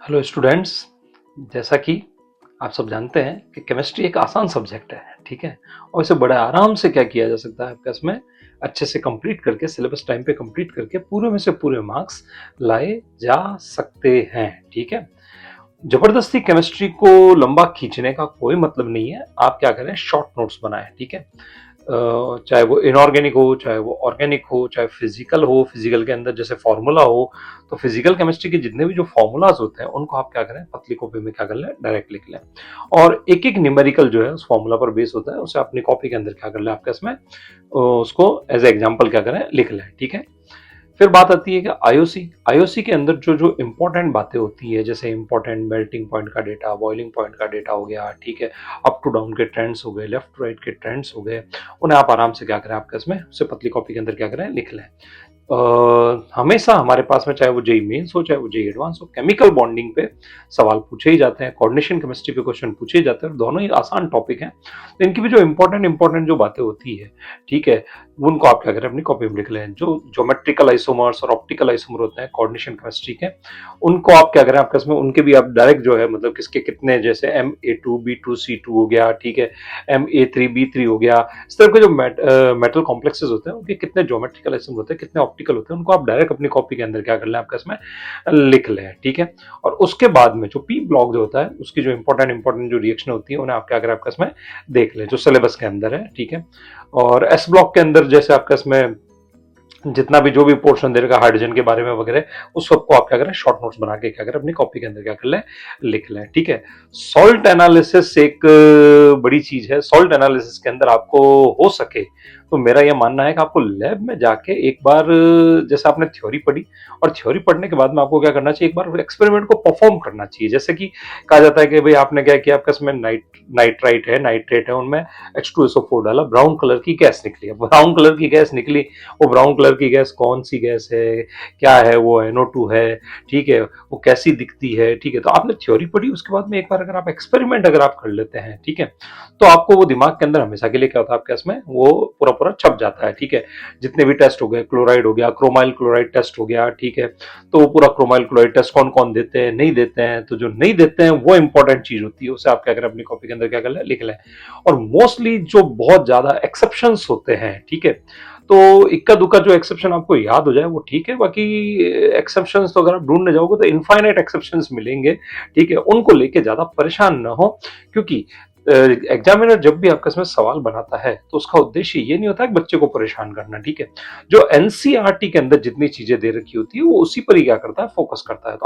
Hello students. जैसा कि आप सब जानते हैं कि केमिस्ट्री एक आसान सब्जेक्ट है, ठीक है। और इसे बड़े आराम से क्या किया जा सकता है, आपका इसमें अच्छे से कंप्लीट करके सिलेबस टाइम पे कंप्लीट करके पूरे में से पूरे मार्क्स लाए जा सकते हैं, ठीक है। जबरदस्ती केमिस्ट्री को लंबा खींचने का कोई मतलब नहीं है। आप क्या करें, शॉर्ट नोट्स बनाएं, ठीक है। चाहे वो इनऑर्गेनिक हो, चाहे वो ऑर्गेनिक हो, चाहे फिजिकल हो, फिजिकल के अंदर जैसे फॉर्मूला हो, तो फिजिकल केमिस्ट्री के जितने भी जो फॉर्मूलाज होते हैं उनको आप क्या करें, पतली कॉपी में क्या कर लें, डायरेक्ट लिख लें। और एक एक न्यूमेरिकल जो है उस फॉर्मूला पर बेस होता है, उसे अपनी कॉपी के अंदर क्या कर लें, आपके इसमें उसको एज एग्जाम्पल क्या करें, लिख लें, ठीक है। फिर बात आती है कि आईओसी। आईओसी के अंदर जो जो इंपॉर्टेंट बातें होती है, जैसे इंपॉर्टेंट मेल्टिंग पॉइंट का डेटा, बॉइलिंग पॉइंट का डेटा हो गया, ठीक है। अप टू डाउन के ट्रेंड्स हो गए, लेफ्ट टू राइट के ट्रेंड्स हो गए, उन्हें आप आराम से क्या करें, आपके इसमें उसे पतली कॉपी के अंदर क्या करें, लिख लें। हमेशा हमारे पास में, चाहे वो जेई मेंस हो, चाहे वो जेई एडवांस हो, केमिकल बॉन्डिंग पे सवाल पूछे ही जाते हैं, कोऑर्डिनेशन केमिस्ट्री पे क्वेश्चन पूछे ही जाते हैं, दोनों ही आसान टॉपिक हैं। तो इनकी भी जो इंपॉर्टेंट इंपॉर्टेंट जो बातें होती है, ठीक है, उनको आप क्या करें, अपनी कॉपी में लिख लें। जो ज्योमेट्रिकल आइसोमर्स और ऑप्टिकल आइसोमर होते हैं कोऑर्डिनेशन केमिस्ट्री के, उनको आप क्या करें, आपके इसमें उनके भी आप डायरेक्ट जो है, मतलब किसके कितने, जैसे MA2 B2 C2 हो गया, ठीक है, MA3 B3 हो गया, इस तरह के जो मेटल कॉम्प्लेक्सेस होते हैं उनके कितने ज्योमेट्रिकल आइसोमर होते हैं, कितने ऑप्टिकल होते हैं, उनको आप डायरेक्ट अपनी कॉपी के अंदर क्या कर लें, आपके इसमें लिख लें, ठीक है। और उसके बाद में जो पी ब्लॉक जो होता है, उसकी जो इंपॉर्टेंट जो रिएक्शन होती है, उन्हें आप क्या करें, आपके इसमें देख लें, जो सिलेबस के अंदर है, ठीक है। और एस ब्लॉक के अंदर जैसे आपका इसमें जितना भी जो भी पोर्शन दे रखा हाइड्रोजन के बारे में वगैरह, उस सबको आप क्या करें, शॉर्ट नोट्स बना के क्या करें, अपनी कॉपी के अंदर क्या कर लें, लिख लें, ठीक है। सॉल्ट एनालिसिस एक बड़ी चीज है। सॉल्ट एनालिसिस के अंदर आपको हो सके तो मेरा यह मानना है कि आपको लैब में जाके एक बार, जैसे आपने थ्योरी पढ़ी, और थ्योरी पढ़ने के बाद में आपको क्या करना चाहिए, एक बार एक्सपेरिमेंट को परफॉर्म करना चाहिए। जैसे कि कहा जाता है कि भाई आपने क्या किया, आपका इसमें नाइट्राइट है, नाइट्रेट है, उनमें H2SO4 डाला, ब्राउन कलर की गैस निकली। ब्राउन कलर की गैस निकली, वो ब्राउन कलर की गैस कौन सी गैस है, क्या है, वो NO2 है, ठीक है, वो कैसी दिखती है, ठीक है। तो आपने थ्योरी पढ़ी, उसके बाद में एक बार अगर आप एक्सपेरिमेंट अगर आप कर लेते हैं, ठीक है, तो आपको वो दिमाग के अंदर हमेशा के लिए क्या होता है, आपके इसमें वो पूरा पूरा छप जाता है, ठीक है। जितने भी टेस्ट हो गए, क्लोराइड हो गया, क्रोमाइल क्लोराइड टेस्ट हो गया, ठीक है, तो वो पूरा क्रोमाइल क्लोराइड टेस्ट कौन कौन देते हैं, नहीं देते हैं, तो जो नहीं देते हैं वो इंपॉर्टेंट चीज होती है, उसे आप क्या करें, अपनी कॉपी के अंदर क्या कर लें, लिख लें। और मोस्टली जो बहुत ज्यादा एक्सेप्शंस होते हैं, ठीक है, तो इक्का दुक्का जो एक्सेप्शन आपको याद हो जाए वो ठीक है, बाकी एक्सेप्शंस तो अगर आप ढूंढने जाओगे तो इनफाइनाइट एक्सेप्शंस मिलेंगे, ठीक है। उनको लेके ज्यादा परेशान ना हो, क्योंकि एग्जामिनर जब भी आपका इसमें सवाल बनाता है तो उसका उद्देश्य ये नहीं होता है कि बच्चे को परेशान करना, ठीक है। जो एनसीईआरटी के अंदर जितनी चीजें दे रखी होती है वो उसी पर ही क्या करता है, फोकस करता है। तो